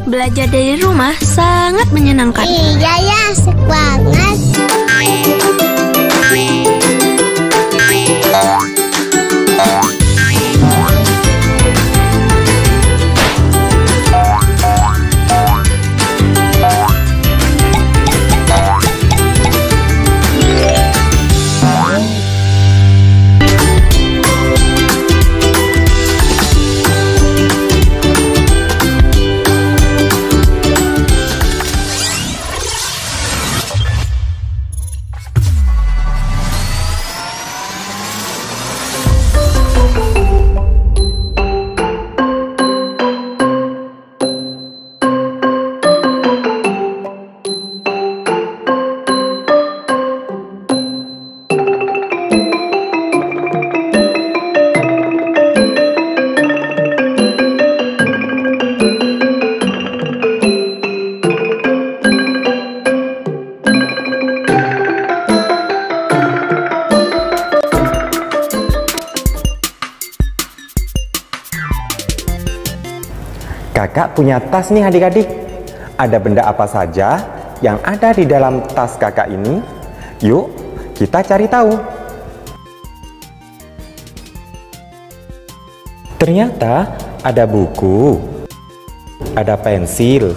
belajar dari rumah sangat menyenangkan. Iya ya, asik banget. Kakak punya tas nih adik-adik. Ada benda apa saja yang ada di dalam tas kakak ini? Yuk, kita cari tahu. Ternyata ada buku, ada pensil,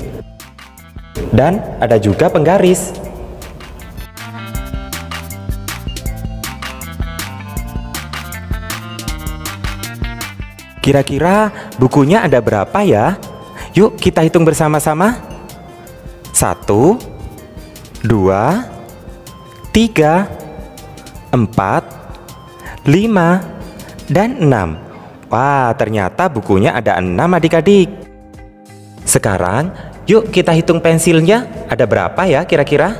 dan ada juga penggaris. Kira-kira bukunya ada berapa ya? Yuk kita hitung bersama-sama. 1, 2, 3, 4, 5, dan 6. Wah, ternyata bukunya ada 6 adik-adik. Sekarang yuk kita hitung pensilnya. Ada berapa ya kira-kira?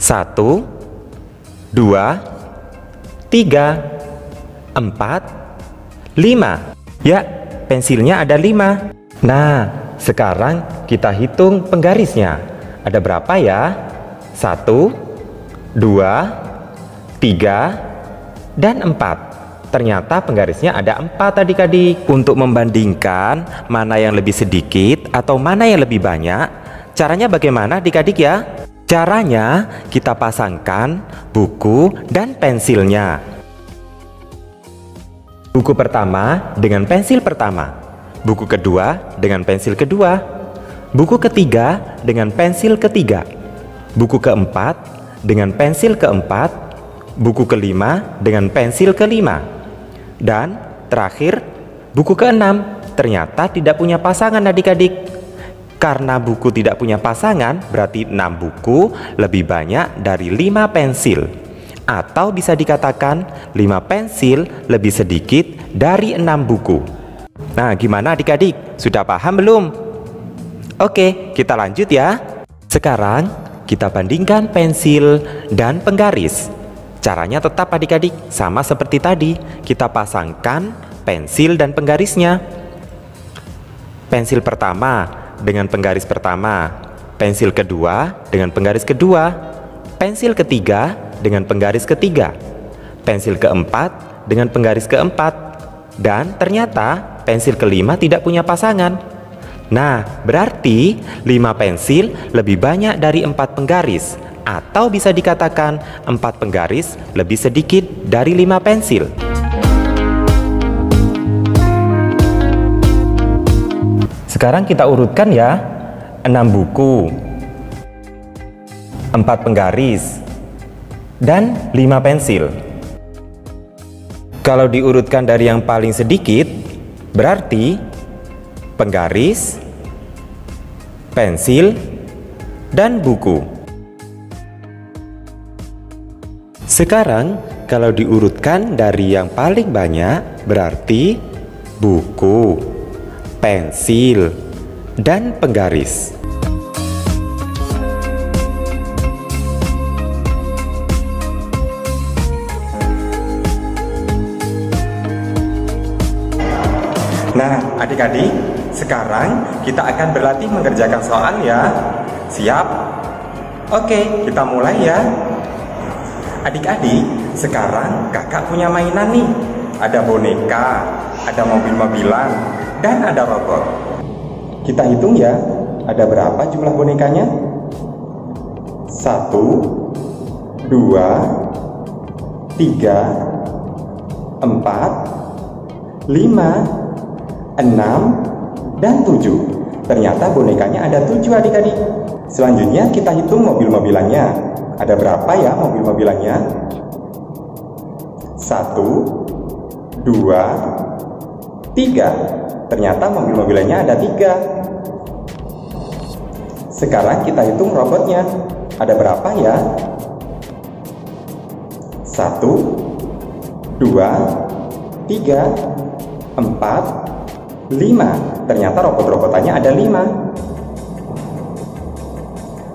1, 2, 3, 4, 5. Ya, pensilnya ada 5. Nah, sekarang kita hitung penggarisnya. Ada berapa ya? 1, 2, 3, dan 4. Ternyata penggarisnya ada 4 adik-adik. Untuk membandingkan mana yang lebih sedikit atau mana yang lebih banyak, caranya bagaimana adik-adik ya? Caranya kita pasangkan buku dan pensilnya. Buku pertama dengan pensil pertama, buku kedua dengan pensil kedua, buku ketiga dengan pensil ketiga, buku keempat dengan pensil keempat, buku kelima dengan pensil kelima, dan terakhir buku keenam ternyata tidak punya pasangan adik-adik. Karena buku tidak punya pasangan, berarti 6 buku lebih banyak dari 5 pensil. Atau bisa dikatakan 5 pensil lebih sedikit dari 6 buku. Nah, gimana adik-adik? Sudah paham belum? Oke, kita lanjut ya. Sekarang kita bandingkan pensil dan penggaris. Caranya tetap adik-adik sama seperti tadi. Kita pasangkan pensil dan penggarisnya. Pensil pertama dengan penggaris pertama, pensil kedua dengan penggaris kedua, pensil ketiga dengan penggaris ketiga, pensil keempat dengan penggaris keempat, dan ternyata pensil kelima tidak punya pasangan. Nah, berarti 5 pensil lebih banyak dari 4 penggaris, atau bisa dikatakan 4 penggaris lebih sedikit dari 5 pensil. Sekarang kita urutkan ya. 6 buku, 4 penggaris, dan 5 pensil. Kalau diurutkan dari yang paling sedikit, berarti penggaris, pensil, dan buku. Sekarang kalau diurutkan dari yang paling banyak, berarti buku, pensil, dan penggaris. Nah, adik-adik, sekarang kita akan berlatih mengerjakan soal ya. Siap? Oke, kita mulai ya. Adik-adik, sekarang kakak punya mainan nih. Ada boneka, ada mobil-mobilan, dan ada robot. Kita hitung ya, ada berapa jumlah bonekanya? 1, 2, 3, 4, 5, 6, dan 7. Ternyata bonekanya ada 7 adik-adik. Selanjutnya kita hitung mobil-mobilannya. Ada berapa ya mobil-mobilannya? 1, 2, 3. Ternyata mobil-mobilannya ada 3. Sekarang kita hitung robotnya. Ada berapa ya? 1, 2, 3, 4, 5. Ternyata robot-robotannya ada 5.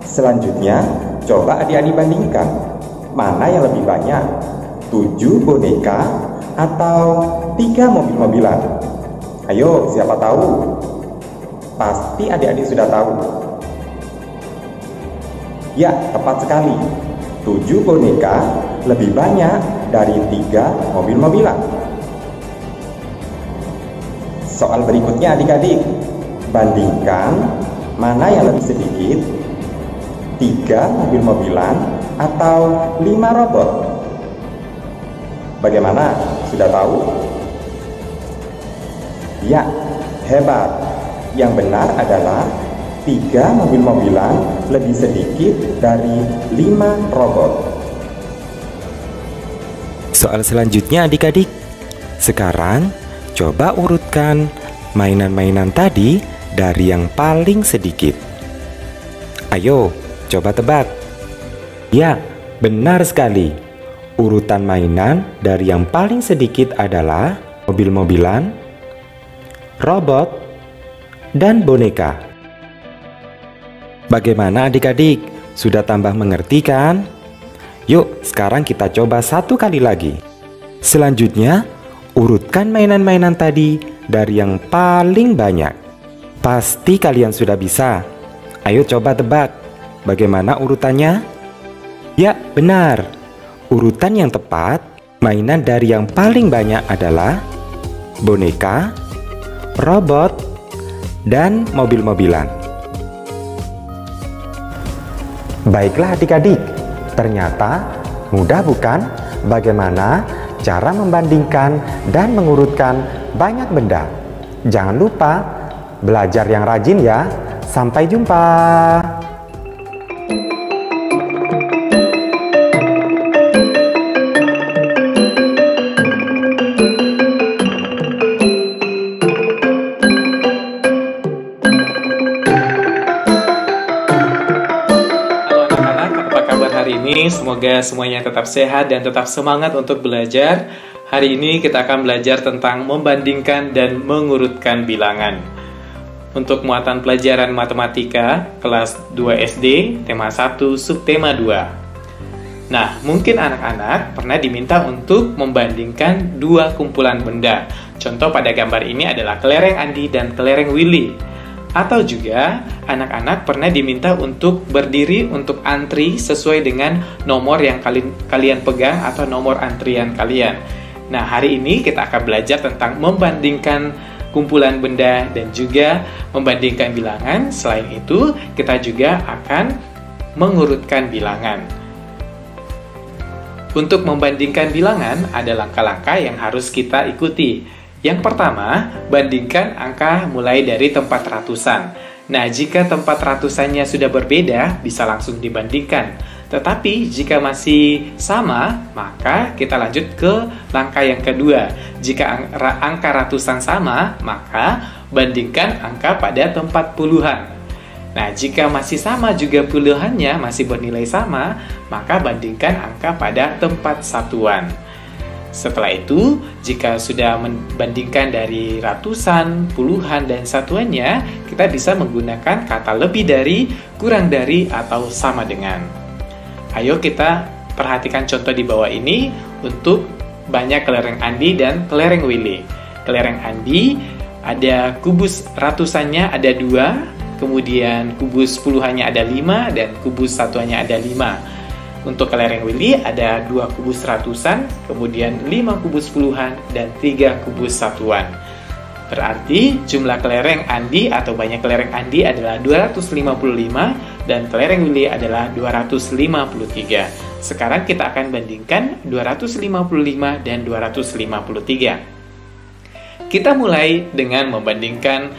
Selanjutnya, coba adik-adik bandingkan. Mana yang lebih banyak? 7 boneka atau 3 mobil-mobilan? Ayo, siapa tahu? Pasti adik-adik sudah tahu. Ya, tepat sekali. 7 boneka lebih banyak dari 3 mobil-mobilan. Soal berikutnya adik-adik, bandingkan mana yang lebih sedikit, 3 mobil-mobilan atau 5 robot. Bagaimana? Sudah tahu? Ya, hebat. Yang benar adalah 3 mobil-mobilan lebih sedikit dari 5 robot. Soal selanjutnya adik-adik, sekarang coba urutkan mainan-mainan tadi dari yang paling sedikit. Ayo, coba tebak. Ya, benar sekali. Urutan mainan dari yang paling sedikit adalah mobil-mobilan, robot, dan boneka. Bagaimana adik-adik? Sudah tambah mengerti kan? Yuk, sekarang kita coba satu kali lagi. Selanjutnya, urutkan mainan-mainan tadi dari yang paling banyak. Pasti kalian sudah bisa. Ayo coba tebak. Bagaimana urutannya? Ya, benar. Urutan yang tepat, mainan dari yang paling banyak adalah boneka, robot, dan mobil-mobilan. Baiklah adik-adik, ternyata mudah bukan bagaimana cara membandingkan dan mengurutkan banyak benda. Jangan lupa belajar yang rajin ya. Sampai jumpa. Semoga semuanya tetap sehat dan tetap semangat untuk belajar. Hari ini kita akan belajar tentang membandingkan dan mengurutkan bilangan. Untuk muatan pelajaran matematika kelas 2 SD, tema 1, subtema 2. Nah, mungkin anak-anak pernah diminta untuk membandingkan 2 kumpulan benda. Contoh pada gambar ini adalah kelereng Andi dan kelereng Willy. Atau juga anak-anak pernah diminta untuk berdiri untuk antri sesuai dengan nomor yang kalian pegang atau nomor antrian kalian. Nah, hari ini kita akan belajar tentang membandingkan kumpulan benda dan juga membandingkan bilangan. Selain itu, kita juga akan mengurutkan bilangan. Untuk membandingkan bilangan, ada langkah-langkah yang harus kita ikuti. Yang pertama, bandingkan angka mulai dari tempat ratusan. Nah, jika tempat ratusannya sudah berbeda, bisa langsung dibandingkan. Tetapi, jika masih sama, maka kita lanjut ke langkah yang kedua. Jika angka ratusan sama, maka bandingkan angka pada tempat puluhan. Nah, jika masih sama juga puluhannya, masih bernilai sama, maka bandingkan angka pada tempat satuan. Setelah itu, jika sudah membandingkan dari ratusan, puluhan, dan satuannya, kita bisa menggunakan kata lebih dari, kurang dari, atau sama dengan. Ayo kita perhatikan contoh di bawah ini untuk banyak kelereng Andi dan kelereng Willy. Kelereng Andi ada kubus ratusannya ada 2, kemudian kubus puluhannya ada 5, dan kubus satuannya ada 5. Untuk kelereng Willy ada 2 kubus ratusan, kemudian 5 kubus puluhan, dan 3 kubus satuan. Berarti jumlah kelereng Andi atau banyak kelereng Andi adalah 255 dan kelereng Willy adalah 253. Sekarang kita akan bandingkan 255 dan 253. Kita mulai dengan membandingkan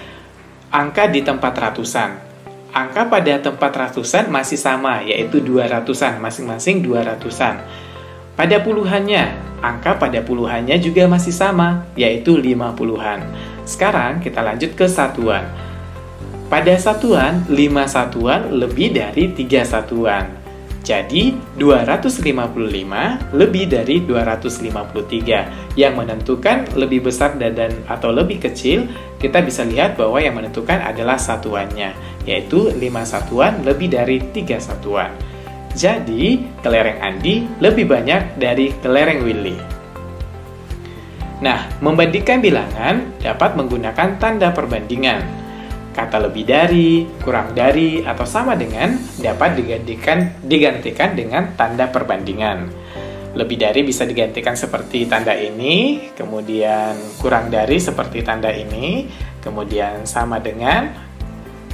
angka di tempat ratusan. Angka pada tempat ratusan masih sama, yaitu 200-an, masing-masing 200-an. Pada puluhannya, angka pada puluhannya juga masih sama, yaitu 50-an. Sekarang kita lanjut ke satuan. Pada satuan, 5 satuan lebih dari 3 satuan. Jadi, 255 lebih dari 253. Yang menentukan lebih besar dan atau lebih kecil, kita bisa lihat bahwa yang menentukan adalah satuannya, yaitu 5 satuan lebih dari 3 satuan. Jadi, kelereng Andi lebih banyak dari kelereng Willy. Nah, membandingkan bilangan dapat menggunakan tanda perbandingan. Kata lebih dari, kurang dari, atau sama dengan dapat digantikan dengan tanda perbandingan. Lebih dari bisa digantikan seperti tanda ini, kemudian kurang dari seperti tanda ini, kemudian sama dengan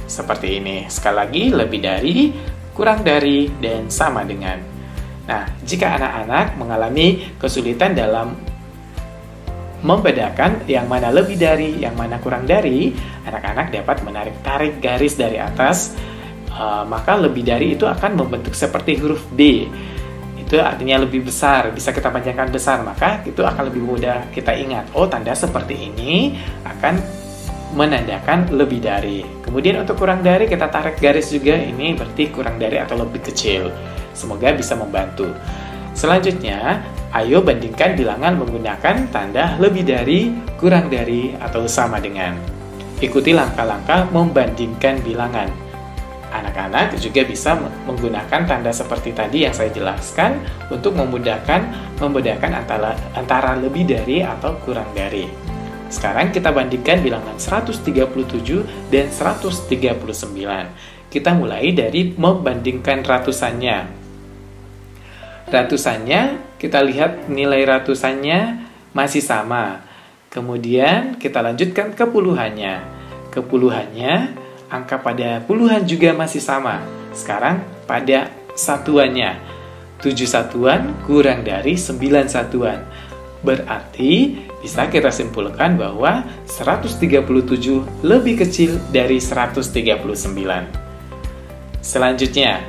seperti ini. Sekali lagi, lebih dari, kurang dari, dan sama dengan. Nah, jika anak-anak mengalami kesulitan dalam membedakan yang mana lebih dari, yang mana kurang dari, anak-anak dapat menarik garis dari atas, maka lebih dari itu akan membentuk seperti huruf B. Itu artinya lebih besar, bisa kita panjangkan besar, maka itu akan lebih mudah kita ingat. Oh, tanda seperti ini akan menandakan lebih dari. Kemudian untuk kurang dari, kita tarik garis juga, ini berarti kurang dari atau lebih kecil. Semoga bisa membantu. Selanjutnya, ayo bandingkan bilangan menggunakan tanda lebih dari, kurang dari, atau sama dengan. Ikuti langkah-langkah membandingkan bilangan. Anak-anak juga bisa menggunakan tanda seperti tadi yang saya jelaskan untuk memudahkan membedakan antara lebih dari atau kurang dari. Sekarang kita bandingkan bilangan 137 dan 139. Kita mulai dari membandingkan ratusannya. Ratusannya, kita lihat nilai ratusannya masih sama. Kemudian kita lanjutkan ke puluhannya. Ke puluhannya, angka pada puluhan juga masih sama. Sekarang pada satuannya. 7 satuan kurang dari 9 satuan. Berarti bisa kita simpulkan bahwa 137 lebih kecil dari 139. Selanjutnya,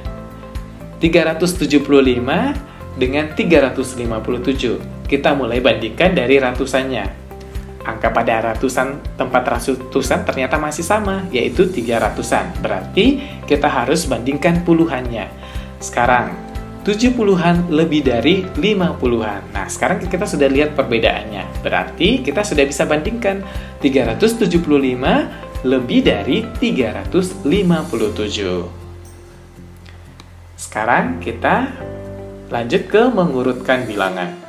375 dengan 357. Kita mulai bandingkan dari ratusannya. Angka pada tempat ratusan ternyata masih sama, yaitu 300-an. Berarti kita harus bandingkan puluhannya. Sekarang, 70-an lebih dari 50-an. Nah, sekarang kita sudah lihat perbedaannya. Berarti kita sudah bisa bandingkan 375 lebih dari 357. Sekarang kita lanjut ke mengurutkan bilangan.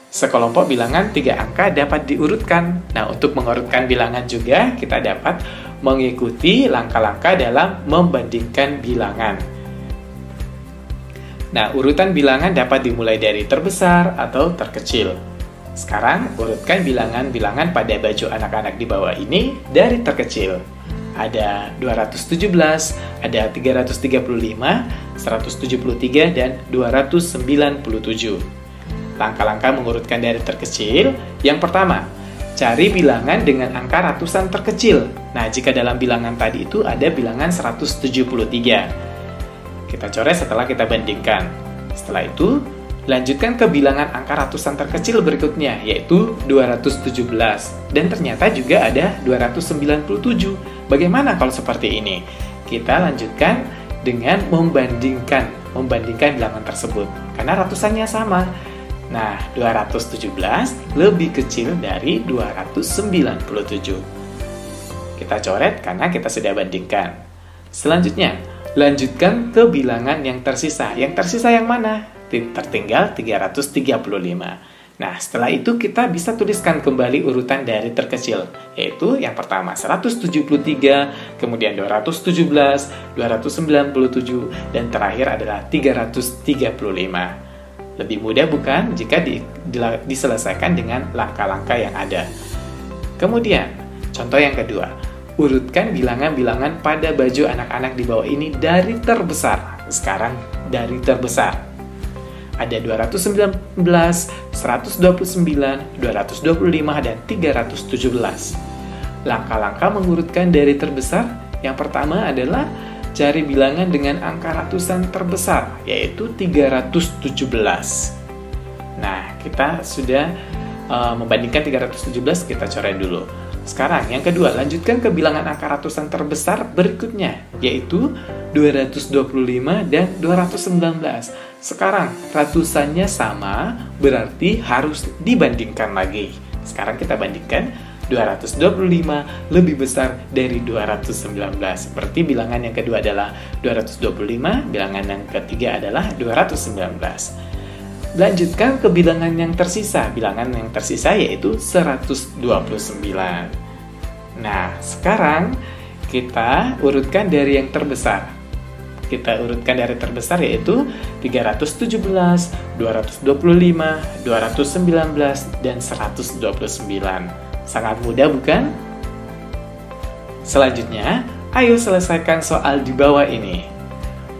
Sekelompok bilangan 3 angka dapat diurutkan. Nah, untuk mengurutkan bilangan juga kita dapat mengikuti langkah-langkah dalam membandingkan bilangan. Nah, urutan bilangan dapat dimulai dari terbesar atau terkecil. Sekarang, urutkan bilangan-bilangan pada baju anak-anak di bawah ini dari terkecil. Ada 217, ada 335, 173, dan 297. Langkah-langkah mengurutkan dari terkecil. Yang pertama, cari bilangan dengan angka ratusan terkecil. Nah, jika dalam bilangan tadi itu ada bilangan 173. Kita coret setelah kita bandingkan. Setelah itu, lanjutkan ke bilangan angka ratusan terkecil berikutnya, yaitu 217. Dan ternyata juga ada 297. Bagaimana kalau seperti ini? Kita lanjutkan dengan membandingkan bilangan tersebut. Karena ratusannya sama. Nah, 217 lebih kecil dari 297. Kita coret karena kita sudah bandingkan. Selanjutnya, lanjutkan ke bilangan yang tersisa. Yang tersisa yang mana? Tertinggal 335. Nah, setelah itu kita bisa tuliskan kembali urutan dari terkecil, yaitu yang pertama 173, kemudian 217, 297, dan terakhir adalah 335. Lebih mudah bukan jika diselesaikan dengan langkah-langkah yang ada. Kemudian, Contoh yang kedua, urutkan bilangan-bilangan pada baju anak-anak di bawah ini dari terbesar. Sekarang dari terbesar. Ada 219, 129, 225, dan 317. Langkah-langkah mengurutkan dari terbesar, yang pertama adalah cari bilangan dengan angka ratusan terbesar, yaitu 317. Nah, kita sudah membandingkan 317, kita coret dulu. Sekarang yang kedua, lanjutkan ke bilangan angka ratusan terbesar berikutnya, yaitu 225 dan 219. Sekarang ratusannya sama, berarti harus dibandingkan lagi. Sekarang kita bandingkan, 225 lebih besar dari 219. Berarti bilangan yang kedua adalah 225, bilangan yang ketiga adalah 219. Lanjutkan ke bilangan yang tersisa. Bilangan yang tersisa yaitu 129. Nah, sekarang kita urutkan dari yang terbesar. Kita urutkan dari terbesar yaitu 317, 225, 219, dan 129. Sangat mudah bukan? Selanjutnya, ayo selesaikan soal di bawah ini.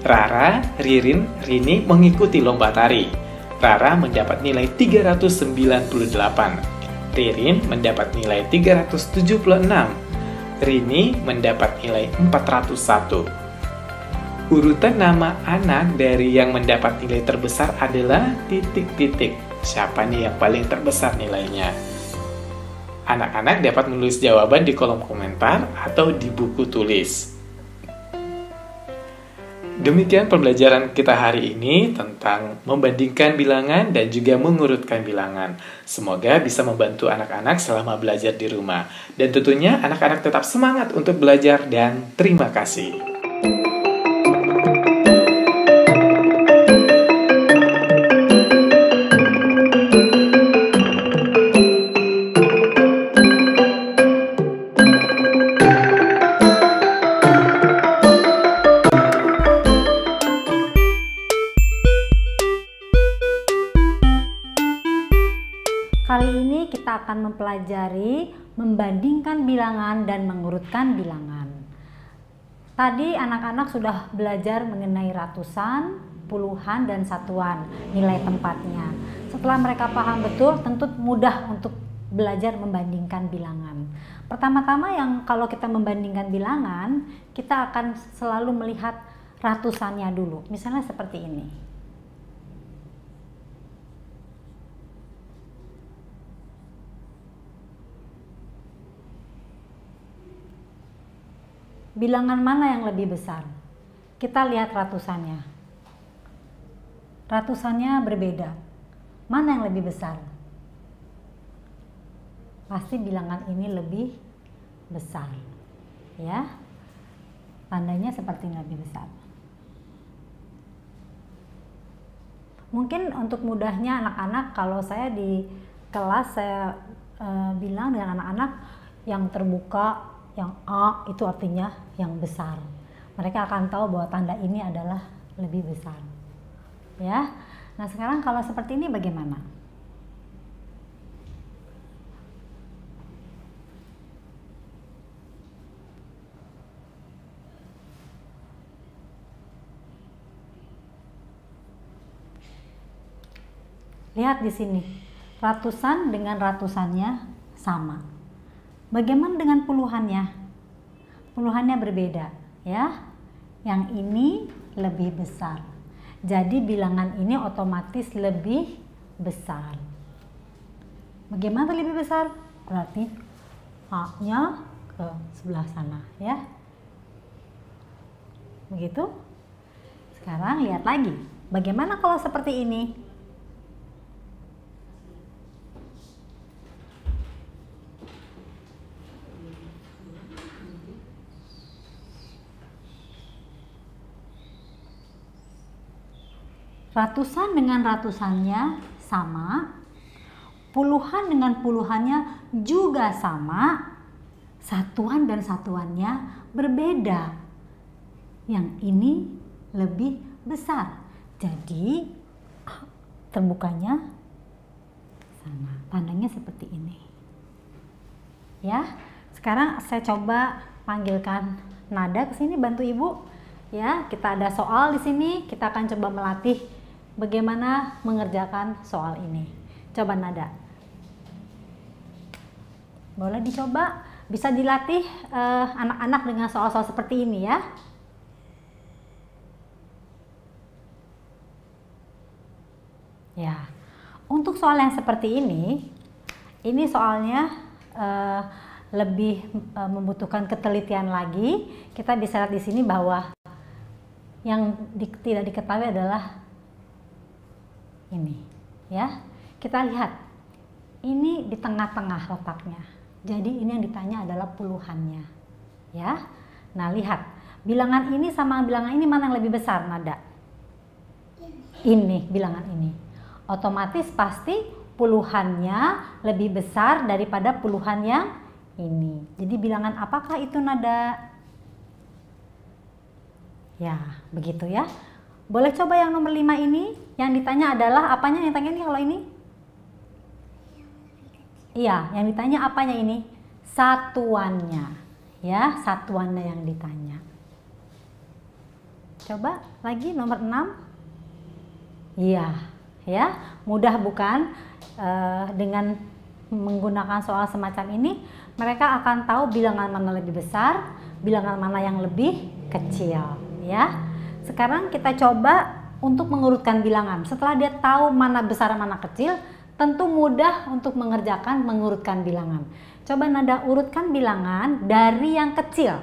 Rara, Ririn, Rini mengikuti lomba tari. Rara mendapat nilai 398. Ririn mendapat nilai 376. Rini mendapat nilai 401. Urutan nama anak dari yang mendapat nilai terbesar adalah titik-titik. Siapa nih yang paling terbesar nilainya? Anak-anak dapat menulis jawaban di kolom komentar atau di buku tulis. Demikian pembelajaran kita hari ini tentang membandingkan bilangan dan juga mengurutkan bilangan. Semoga bisa membantu anak-anak selama belajar di rumah. Dan tentunya anak-anak tetap semangat untuk belajar dan terima kasih. Kali ini kita akan mempelajari membandingkan bilangan dan mengurutkan bilangan. Tadi anak-anak sudah belajar mengenai ratusan, puluhan, dan satuan nilai tempatnya. Setelah mereka paham betul, tentu mudah untuk belajar membandingkan bilangan. Pertama-tama yang kalau kita membandingkan bilangan, kita akan selalu melihat ratusannya dulu. Misalnya seperti ini. Bilangan mana yang lebih besar? Kita lihat ratusannya. Ratusannya berbeda. Mana yang lebih besar? Pasti bilangan ini lebih besar. Ya. Tandanya seperti ini lebih besar. Mungkin untuk mudahnya anak-anak, kalau saya di kelas saya bilang dengan anak-anak yang terbuka, yang A itu artinya yang besar. Mereka akan tahu bahwa tanda ini adalah lebih besar. Ya. Nah, sekarang kalau seperti ini bagaimana? Lihat di sini. Ratusan dengan ratusannya sama. Bagaimana dengan puluhannya? Puluhannya berbeda, ya. Yang ini lebih besar. Jadi bilangan ini otomatis lebih besar. Bagaimana lebih besar? Berarti A-nya ke sebelah sana, ya. Begitu? Sekarang lihat lagi. Bagaimana kalau seperti ini? Ratusan dengan ratusannya sama, puluhan dengan puluhannya juga sama, satuan dan satuannya berbeda. Yang ini lebih besar. Jadi terbukanya sana. Tandanya seperti ini. Ya. Sekarang saya coba panggilkan Nada ke sini bantu Ibu. Ya, kita ada soal di sini, kita akan coba melatih bagaimana mengerjakan soal ini. Coba Nada. Boleh dicoba, bisa dilatih anak-anak dengan soal-soal seperti ini ya. Ya, untuk soal yang seperti ini soalnya lebih membutuhkan ketelitian lagi. Kita bisa lihat di sini bahwa yang tidak diketahui adalah ini, ya. Kita lihat, ini di tengah-tengah letaknya. Jadi ini yang ditanya adalah puluhannya, ya. Nah, lihat, bilangan ini sama bilangan ini mana yang lebih besar, Nada? Ini, bilangan ini. Otomatis pasti puluhannya lebih besar daripada puluhan yang ini. Jadi bilangan apakah itu, Nada? Ya, begitu ya. Boleh coba yang nomor 5 ini. Yang ditanya adalah apanya yang ditanya ini kalau ini? Iya, yang ditanya apanya ini? Satuannya. Ya, satuannya yang ditanya. Coba lagi nomor 6. Iya. Ya, mudah bukan? Dengan menggunakan soal semacam ini, mereka akan tahu bilangan mana lebih besar, bilangan mana yang lebih kecil, ya. Sekarang kita coba untuk mengurutkan bilangan. Setelah dia tahu mana besar mana kecil, tentu mudah untuk mengerjakan mengurutkan bilangan. Coba Nada urutkan bilangan dari yang kecil.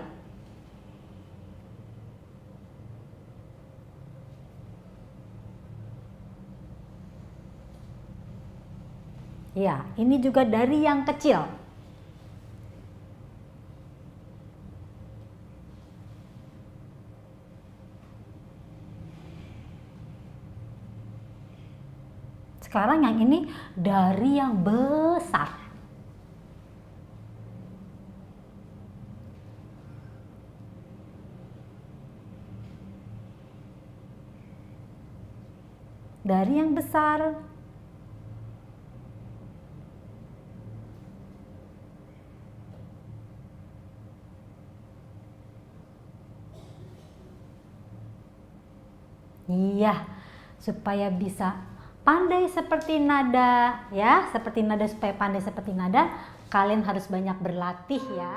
Ya, ini juga dari yang kecil. Sekarang yang ini dari yang besar. Dari yang besar. Iya, supaya bisa pandai seperti Nada, ya, seperti Nada, supaya pandai seperti Nada, kalian harus banyak berlatih ya.